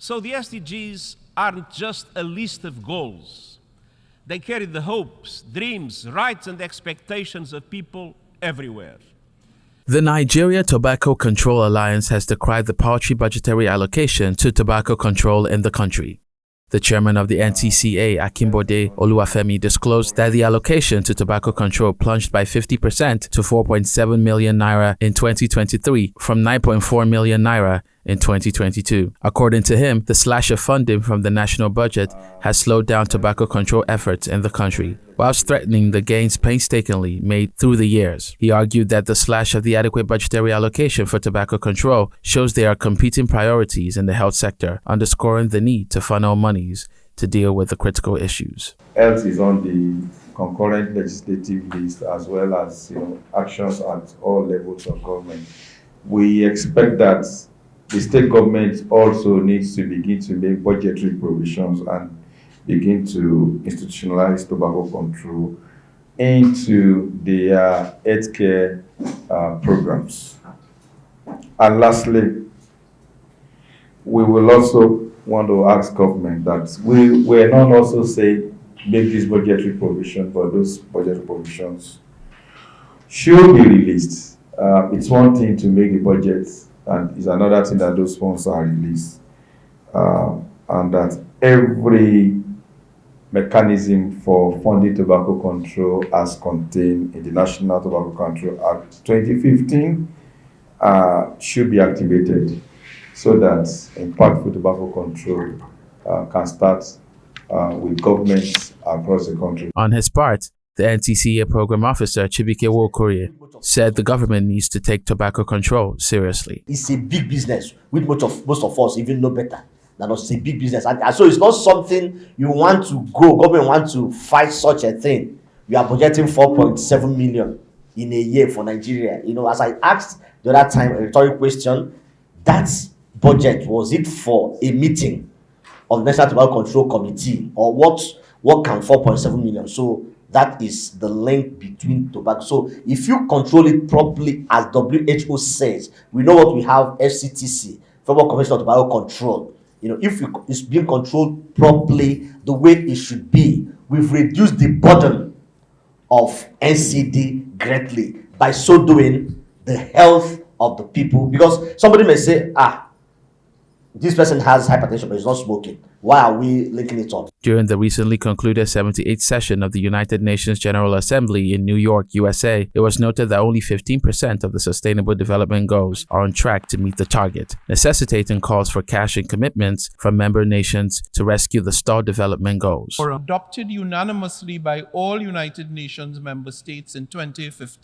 So the SDGs aren't just a list of goals. They carry the hopes, dreams, rights, and expectations of people everywhere. The Nigeria Tobacco Control Alliance has decried the paltry budgetary allocation to tobacco control in the country. The chairman of the NTCA, Akinbode Oluwafemi, disclosed that the allocation to tobacco control plunged by 50% to 4.7 million naira in 2023 from 9.4 million naira in 2022. According to him, the slash of funding from the national budget has slowed down tobacco control efforts in the country, whilst threatening the gains painstakingly made through the years. He argued that the slash of the adequate budgetary allocation for tobacco control shows there are competing priorities in the health sector, underscoring the need to funnel monies to deal with the critical issues. Health is on the concurrent legislative list as well as actions at all levels of government. We expect that the state government also needs to begin to make budgetary provisions and begin to institutionalize tobacco control into their healthcare programs. And lastly, we will also want to ask government that we will not also say make this budgetary provision, but those budgetary provisions should be released. It's one thing to make a budget, and it's another thing that those funds are released, and that every mechanism for funding tobacco control as contained in the National Tobacco Control Act 2015 should be activated so that impactful tobacco control can start with governments across the country. On his part, the NTCA program officer, Chibike Wokorie, said the government needs to take tobacco control seriously. It's a big business, which most of us even know better than us. It's a big business. And so it's not something you want to grow. Government wants to fight such a thing. We are budgeting 4.7 million in a year for Nigeria. As I asked the other time, a rhetorical question, that budget, was it for a meeting of the National Tobacco Control Committee, or what can 4.7 million? So that is the link between tobacco. So if you control it properly, as WHO says, we know what we have, FCTC, Federal Commission on Tobacco Control. If it's being controlled properly the way it should be, we've reduced the burden of NCD greatly. By so doing, the health of the people, because somebody may say, this person has hypertension but he's not smoking. Why are we linking it up? During the recently concluded 78th session of the United Nations General Assembly in New York, USA, it was noted that only 15% of the Sustainable Development Goals are on track to meet the target, necessitating calls for cash and commitments from member nations to rescue the stalled development goals. Were adopted unanimously by all United Nations member states in 2015.